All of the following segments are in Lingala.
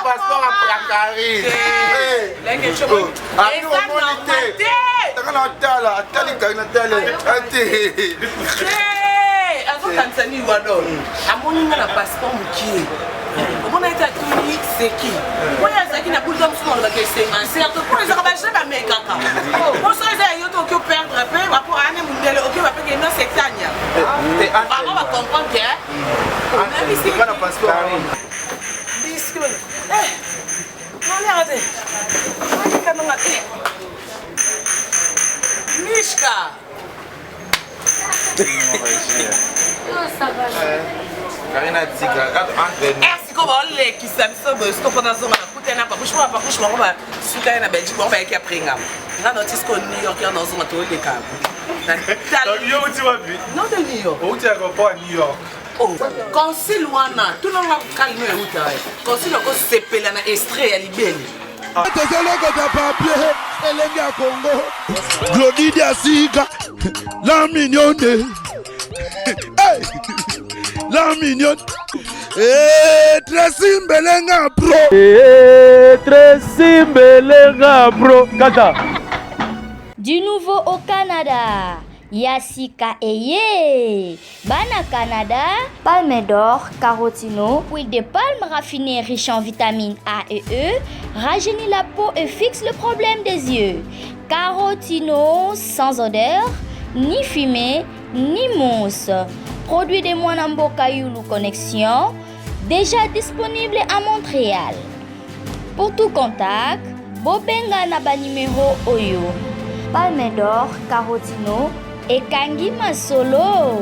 passeport à Karine. Tanzanie wadon amoninga na passeport mukie omona ita tuni seki oya seki na bulza msumo la kesenga certes pour les arabes ba mekaka bon ça c'est yo to perdre peu rapport à ane mundele OK va payer non sectania on va comprendre que même ici pas na passeport disque non regardez on est comme Mishka. Ça va. Karina Tika, est-ce qu'on va aller qui s'amuse stop dans zone na kutena pa kushwa ba suka na Belgique on va y après ngam. Na notice ko New York na zone to le ka. Yo uti wapi? Non de New York. Uti aéroport à New York. Oh, consul wana, tout le monde calme uta. Consul ko sepela na extrait ya libeli. Tezeloko za papier, elenge ya Congo. Glodidi Asika, la mignonne. Hey, la mignonne. Tracy Mbelenga Pro. Tracy Mbelenga Pro. Kata. Du nouveau au Canada. Yassika Eye. Bana Canada, palme d'or, carotino, huile de palme raffinée riche en vitamines A et E, rajeunit la peau et fixe le problème des yeux. Carotino sans odeur, ni fumée, ni mousse. Produit de Mwanamboka Yulu Connexion, déjà disponible à Montréal. Pour tout contact, Bobenga Naba numéro Oyo. Palme d'or, carotino, et Kangi Masolo.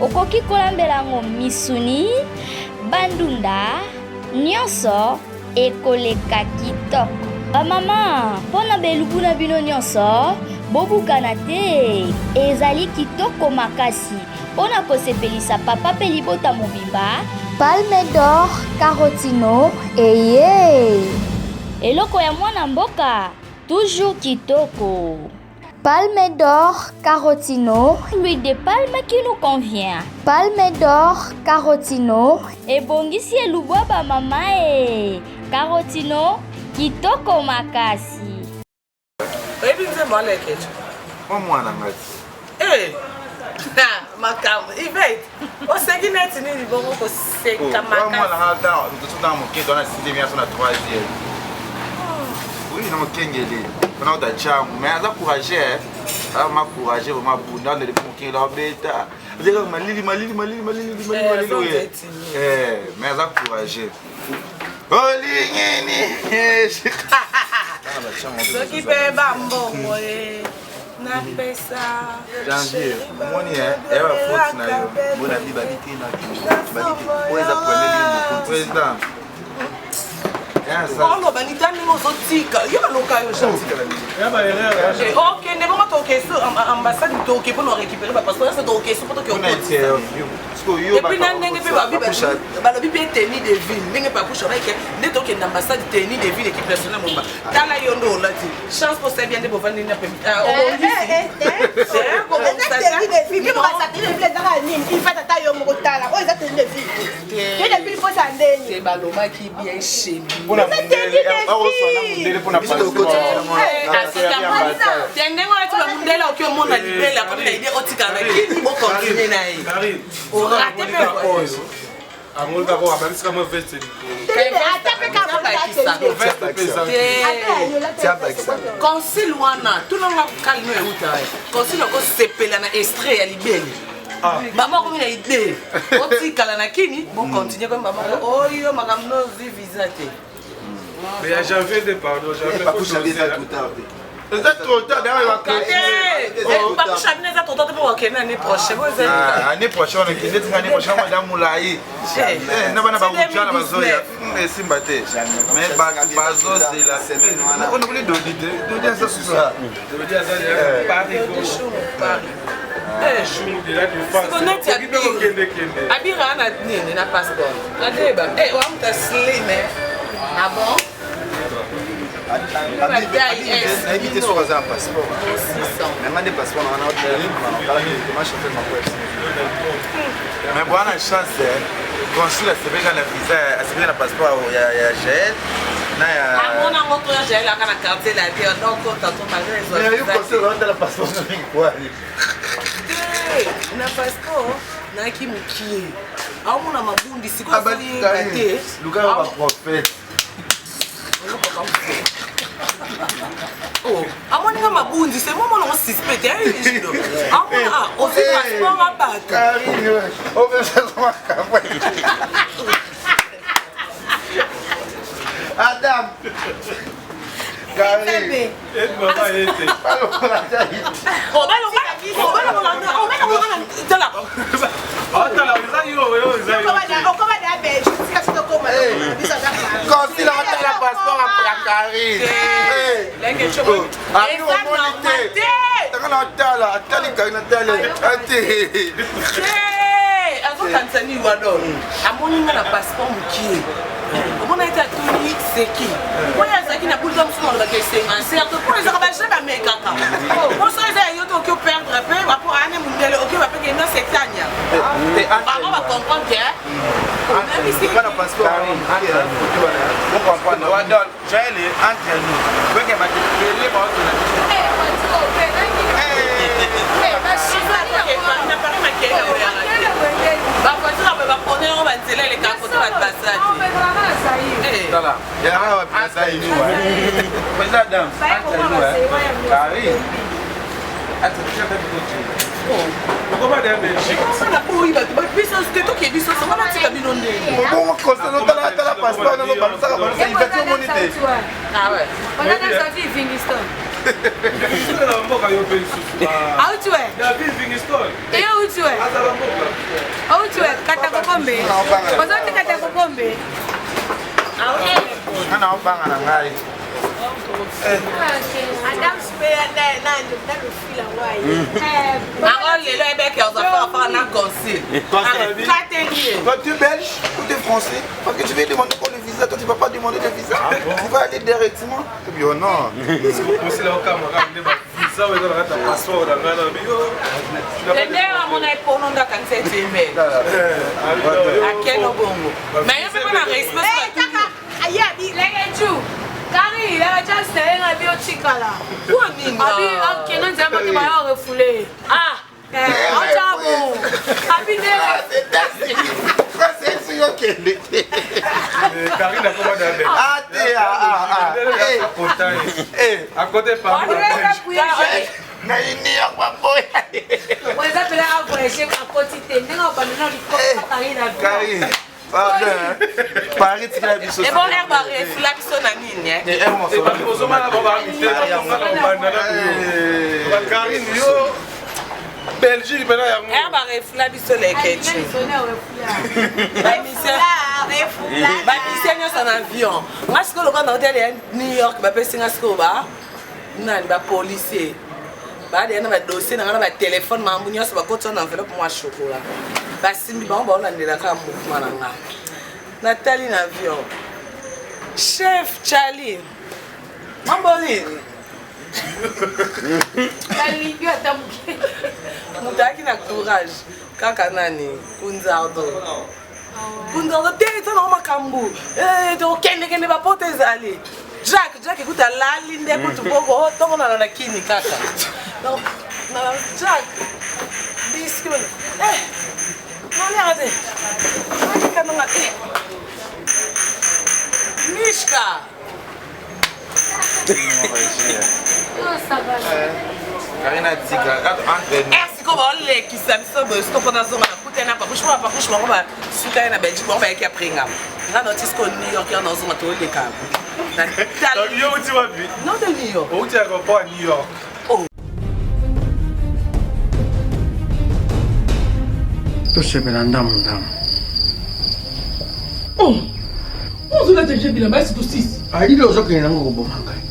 Okoki kolambelango misuni, bandunda, nyonso, et koleka kitoko. Mama, pona belubu na bino nyonso, bobukana te, ezali kitoko makasi. Pona kosepelisa papa pe libota mobimba, palme d'or, carotino, eye. Eloko ya mwana mboka, toujours kitoko. Palme d'or, carotino, l'huile de palme qui nous convient. Palme d'or, carotino, et bongisi elubwa ba mama e. Carotino, kitoko makasi. Ebinze mwana kecho. mwana ngati. Makam, Yvette, oseki neti nini bongo koseka makasi. Mwana ngata, tututa mukendo na sixième sur la troisième. Oui, non kengele. On a da changu, mais aza courageux. Ah ma courageux, ma bunda le mukendo la beta. Zeka malili. Mais aza courageux. Olingini. Soki pe bambongo na pesa. Janvier, moni eva faute na yo. Bona bibabiti na bibabiti. Oza premier président. Oh, banitani mozotika. Yo baloka yo chantika. Ya ba erreur. OK, ne bon to keso ambassade to OK pour nous récupérer parce que ça to OK pour to on a été et puis ndenge pe babi balobi pe tenue de ville ndenge pa kusha ba ke ne to ke ambassade tenue de ville équipe nationale momba tala yo ndo lati chance pour ça bien de pour vendre na pe c'est comme ça tenue de ville pour ça tenue de ville dans nini il fait tata yo mo tala o za tenue de ville tenue de ville pour ça ndenge c'est baloma qui bien chez lui pour na mundele pour na passeport tende ngona tu mundele o ke mo na libela comme na idée otika na kini mo continuer na yi raté pe oyo amol ka ko abali sika mo veste consul wana tout le monde calme uta consul ko sepela na extrait ya libeli maman comme une idée otikala na kini bon continuer comme maman oyo makamno zi visa te mais j'avais des pardon j'avais pas coucher avec tout tard. C'est trop tard derrière la pas coucher avec ça trop tard pour que l'année prochaine année prochaine on est année prochaine madame Moulaï na bana ba ujana bazoya simba te mais bazo c'est la semaine on voulait dodi ça ce soir dodi ça Paris chou de la défense abira na nini na passeport adeba wa mta slim ah bon habité sur un passeport maintenant des passeports on a autre mais bon on a chance consul a servi dans la visa a servi dans le passeport il y a gel On a montré j'ai là quand quartier la terre donc tantôt malgré les autres. Mais il faut se la passeport quoi. Na passeport na ki mukie. Au mona mabundi siko sali ngate. Luka wa prophète. Oh, amoninga mabundi c'est moi mon suspect hein. Ah, on fait passeport à battre. Karine, on veut ça moi Adam. Karine. On a été à Tony, c'est qui? Moi, il y a ça qui n'a plus de temps pour le question. C'est pour les arabes, mais caca. Moi, ça, il y a autre que perdre un peu, rapport à un mondial, ok, on va payer une sectania. On va comprendre que. C'est pas le passeport. On comprend. On va donner. Tu es allé entre nous. Vous voyez que ma Toi, tu es belge ou tu es français? Parce que tu vais demander pour le visa, toi tu ne vas pas demander le visa. Tu vas aller directement. Et puis, oh non. À côté par Paris, tu l'as vu sur et bon, herbe à réflexion à Nîmes. Belgique, maintenant il y a herbe à réflexion les ketchup. En avion. Moi, je suis à New York, je suis à policier. Il y a un dossier, il y a un téléphone, il y a un enveloppe pour moi chocolat. Nathalie Navion. Chef Charlie. Mamboli. Mutaki na courage. Kaka nani? Kunzardo. Kunzardo tete na makambu. To kende ba pote zali. Jack écoute la ligne de kutu bogo to na na kini kaka. Donc na Jack. Biscuit. Regardez. Mishka. Karina Tika, est-ce qu'on va aller qui s'amuse stop dans zone écoutez na pas couche on va suka na Belgique on va qui après ngam na notice ko New York na zone to le ka Donc yo uti wapi? Non de New York. Uti aéroport à New York. tosepela ndamu ozula teje bila basi to 6 alili ozokende nango koboma ngai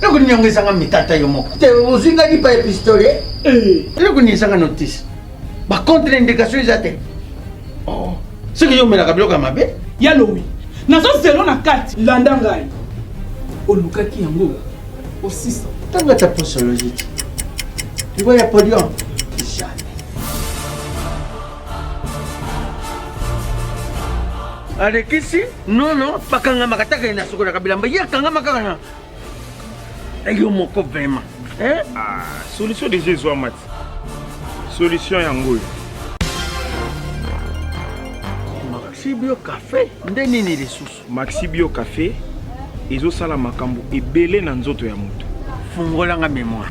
eloko nini yango ezanga mitata yo moko te ozinga lipa ya pistolet eloko nini ezanga notice bacontre indication eza te soki yo omelaka biloko ya mabe yalowi nazozelo na kati landa ngai olukaki yango o 600 ntango ata posologie ti libo ya podium jamais alekisi nono bakangama kataka na sukola kabilamba ye kangama kaka na ayo moko vraiment solution déjà ezwa mati solution yango Maxi Bio Café nde nini lisusu Maxi Bio Café ezosala makambo ebele na nzoto ya moto fungolanga mémoire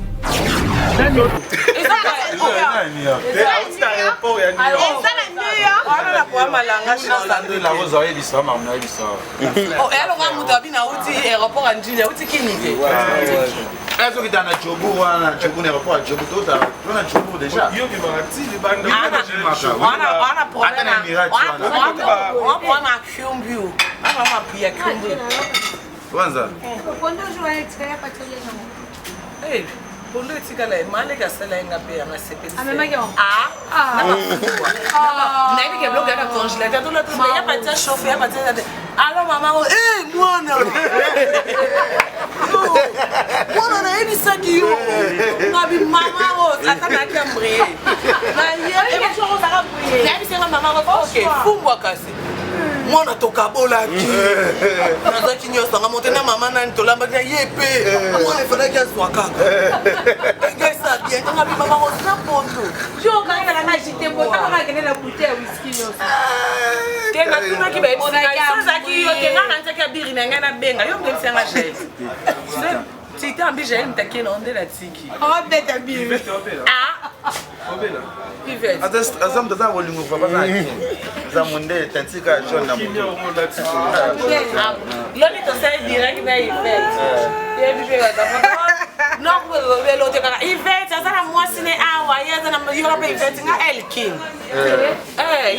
Est-ce que tu as un jobu ou un jobu n'est pas un jobu tout à on a jobu déjà. On Pondo etikala emale kasala enga pe ya masepeli. Amemaki on. Na ibi ke bloqué na congélateur tout l'autre ya pas chauffer ya pas alors maman mwana. Mwana na ebi sakiyo. Ngabi mama ro atana kambrié. Na ye e cho za kambrié. Na ibi sema mama ro OK fumbwa kasi. Mwana tokabola ki. Naza kinyo sanga monte na mama na ntolamba ya yepe. Mwana fana kia zwaka. Ngesa bien nga bi mama ro pondo. Jo kana na majite po ta ka kene na bouteille whisky yo. Kenga tuna ki ba sasa ki yo kenga na ntaka biri na ngana benga yo mdem senga gel. Tu t'as envie j'ai m'taki na onde la tiki. Oh beta biri. Obela. Yvette. Azam daza wolingo papa na ki. Zamunde tantika John na mutu. Loni to sai direct na Yvette. Ye bibe wa papa. Non vous velo te kana Yvette azana mwasi ne awa yaza na yo ba Yvette nga Elkin.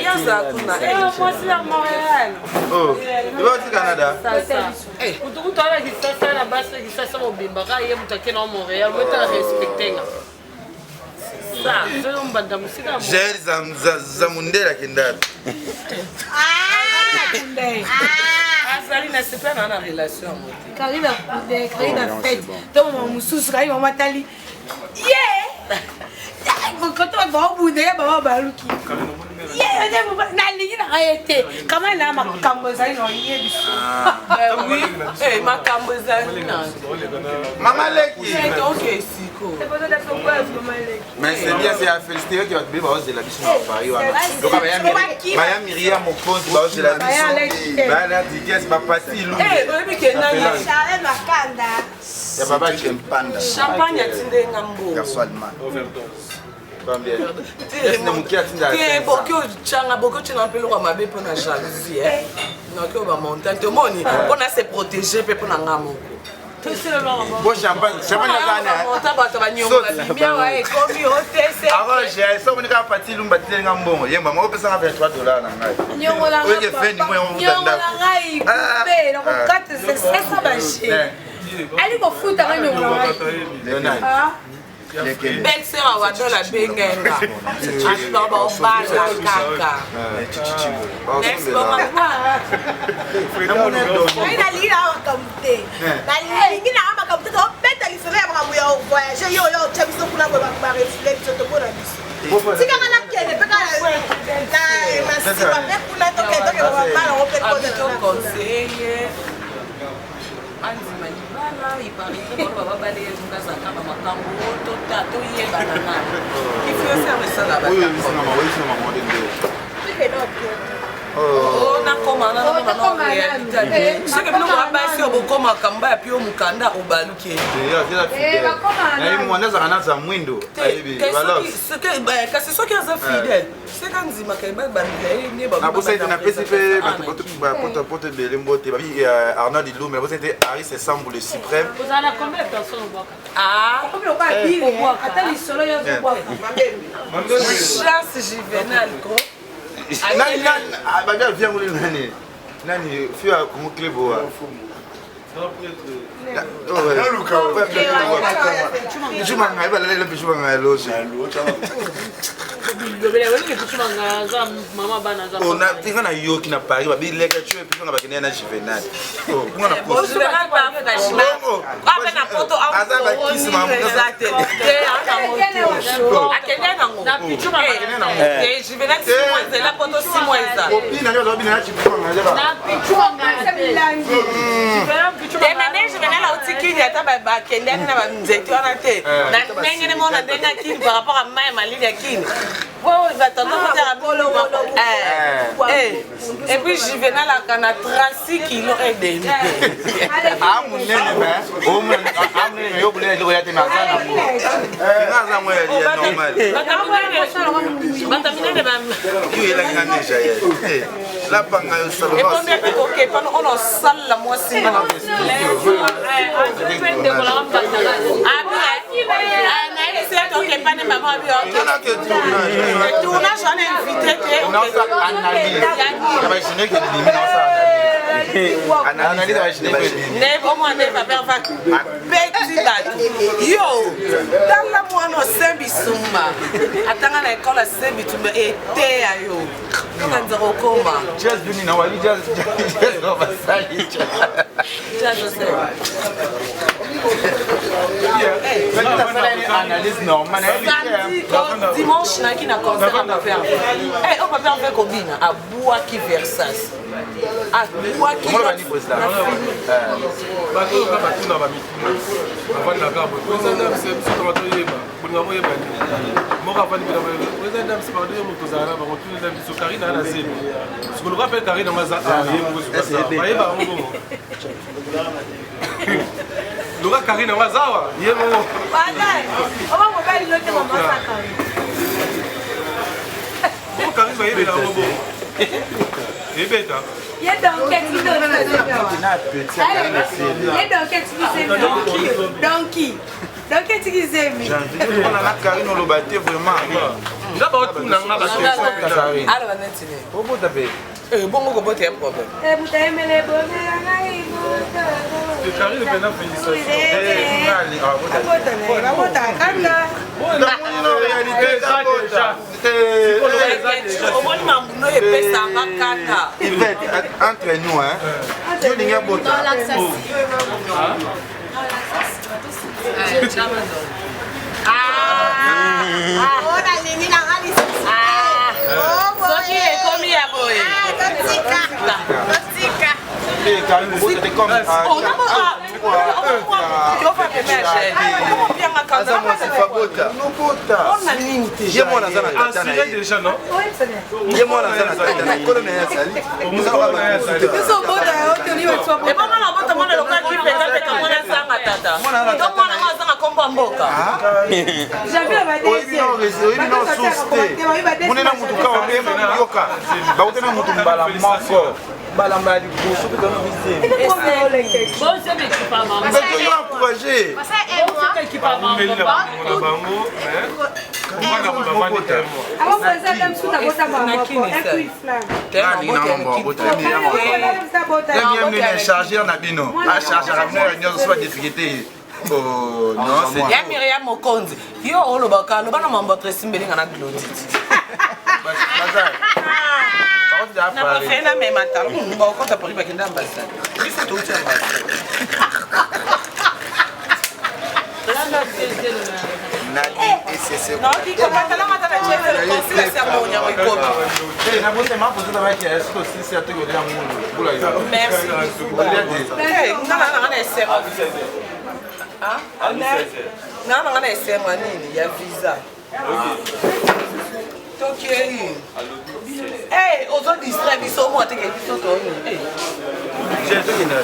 Yaza kuna mwasi na Montréal. Oh, tu vas au Canada? Utala kisasa na basi kisasa mobimba ka ye mutake na Montréal meta respectenga. J'ai Zamundela Kindad. Azalina c'est pas dans la relation. Karina fête. Donc mon sous Karina matali. Yeah. Quand on va au bout de baba baluki. Yeah, na lingi na été. Comment na makambo za ino yebi. Oui. Eh makambo za ina. Mama Leki. C'est OK siko. C'est pas d'être quoi Mama Leki. Mais c'est bien c'est à féliciter qui va te béba de la biche à Paris. Donc Maya Myriam mon compte va de la biche. Bah là dit qu'est-ce pas facile. Eh, oui que na ya. Charles Makanda. Ya baba qui aime panda. Champagne atinde ngambo. Garçon allemand. Combien? Boko changa boko changa pelo kwa mabe pona jalousie nako ba montagne to moni pona se protéger pe pona ngamo Bon champagne azana monta bato ba nyongo bimia wa ekomi hotese arrange ça on est capable partir lumba tele ngambongo ye mama opesa nga $23 na ngai Nyongo la oye fendi mo nyongo la ngai pe na ko 4 c'est ça ba chez ali ko futa ka nyongo la ngai belle sœur wa dola bengenga asba ba obala kaka next mama ina lira wakamte na lingine ama kamte to beta lisere ya mwa ya voyage yo chabiso kuna kwa ba reflect to bona biso sika kana kene peka na masiba pe kuna to ke ba mala o pe ko conseiller anzi voilà, il paraît que on va balayer tout ça comme makambo to tato ye banana. Il faut faire ça là-bas. Oui, c'est maman de. Oh, na koma na na réalité. C'est que nous va passer au koma kamba puis au mukanda au baluki. Na mwana za kana za mwindo. Voilà. C'est que kasi so que za fidèle. C'est quand nzima ka ba bandele ne ba. Na bosa na PCP ba pote de lembote ba Arnaud Dilou mais bosa était Harris et Sambu le suprême. Vous en avez combien de personnes au bois? Comme pas dire attends les solo yo au bois. Chance juvénal ko. Nani viens muli nani fio ya kumuklibo tinga na yoki na Paris babileka tu epi nga bakene na Juvenal nga na Bon Juvenal ba fa kashima apa na poto aza ba kisi mamu exacte akende nango na pichu bakene nango Juvenal si mois la poto 6 mois ça opina ndio lobina na chipu nga na pichu nga Juvenal la otikini ata ba kende na ba mzeti wana te na ndenge mona ndenge kini par rapport à mai malili ya kini oh il va tenter faire un bolo et puis Juvenal a 36 kilos et demi ah mon nene mais oh mon amne yo bule yo ya te na sana mo nga za mo ya normal batamine de bam yo ela ngane ja ye la panga yo salo et combien de OK pendant on en salle la moi si tournage on est invité yo tala mwana osembi sumba atanga na ekole asembi tumba ete ayo okanza kokoma just bini na wali just basali just analyse normale dimanche naki na concert à Papa eh on Papa fait combina à Bouaki Versace à Bouaki Luka Karina wazawa yemo Badai oma mobile lote mama sakari Luka Karina yebe na robo Yebeta ye donc qu'est-ce que on a la Karine au baté vraiment nga ba tuna nga ba Karine alors netine obo tape bongo ko bote problème butemele bone ngai Karine pena félicitation ngali abota kanga na réalité omoni mambuno epesa makata Yvette entre nous hein yo linga bota ona nini na hali soki ekomi ya boye totika Karine bota te comme chargeur na bino a charger ramène nyoso soit difficulté oh non c'est ya Myriam Mokonzi yo olobaka lobana mambo tresimbeli ngana gloditi bazar na bafena même attends bon quand t'as pris bakenda ambassade il faut tout faire non qui comment t'as la matana chef le conseil c'est bon ya ko na bonne ma poser avec est-ce que si c'est à te goder amour merci ngana ese ah ngana ese manini ya visa Tokyo. Hey, ozo distrait biso mo ateke biso to. Hey. J'ai tout qui n'a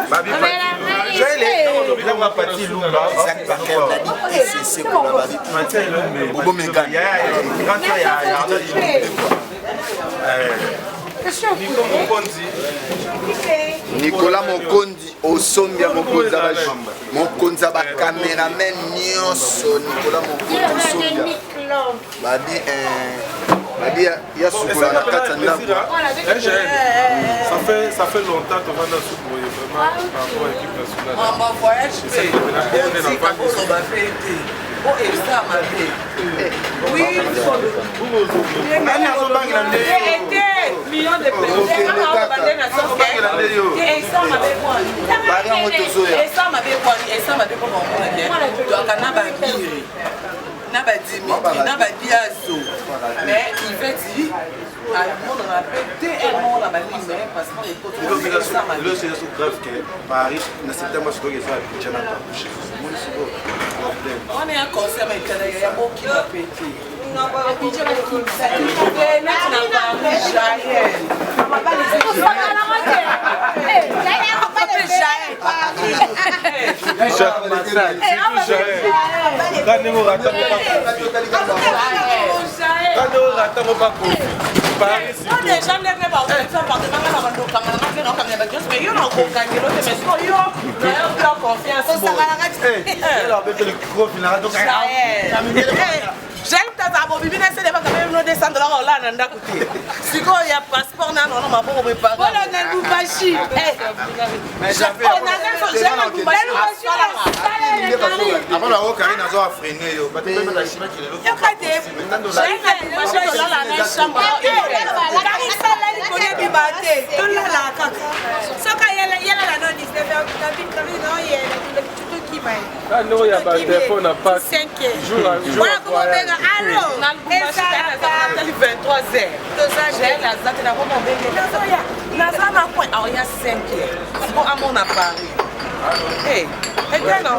Babi Pati. J'ai les on va partir Lumba. Isaac Baker t'a dit c'est pour la Babi. Maintenant il Bobo Menga. Ya quand il y a Nicolas Mokondi osombia mokonza ba cameraman nyonso Nicolas Mokondi osombia babi Il y a ce qu'on a ça fait longtemps qu'on va dans ce projet, vraiment, par rapport à l'équipe nationale. On va voyager. C'est ça qu'on va faire. Oh, et ça m'a fait. Oui, millions de personnes. Mais il fait dire, on a fait tellement la maligne, parce qu'on est pas c'est grave que Paris, dans septembre, c'est que ça a déjà touché. On est un concert, mais il y a beaucoup qui va péter. J'aime ta table, bibi na sele baka même no descendre là on là nda côté. Siko ya passeport na non ma pour me parer. Voilà na Lubumbashi. Mais j'avais on a fait j'ai na Lubumbashi. Avant la route Karine a freiné yo. Pas de la chima qui est là. Yo kate. J'ai na Lubumbashi là la chambre. Karine ça là il connaît bibate. Tout là là kaka. Soka yela la non 19 heures ta vie Karine non yela tout qui va. Ah non, il y a pas de téléphone à pas. 5 jours. Voilà comment on allô. Na Lubumbashi na 23h. J'ai la date na comment on na ça na point ah il y a 5 heures. Bon à mon appareil. Eh, et bien non.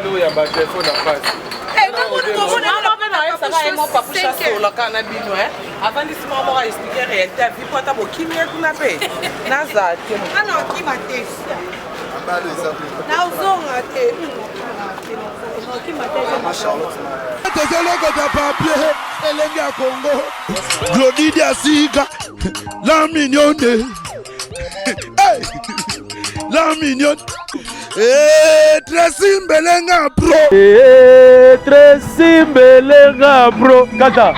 Il y a pas de téléphone à pas. Eh, comment on ça va moi pas pour chasser le cannabis hein. Avant de se m'avoir expliquer réalité vie pour ta bokini kuna pe. Na za te. Ah non, qui m'a té. Na uzonga te. Elenga Congo, Glody Diasika, la mignonne, hey, la mignonne, Tracy Mbelenga Pro, Tracy Mbelenga Pro, Kata.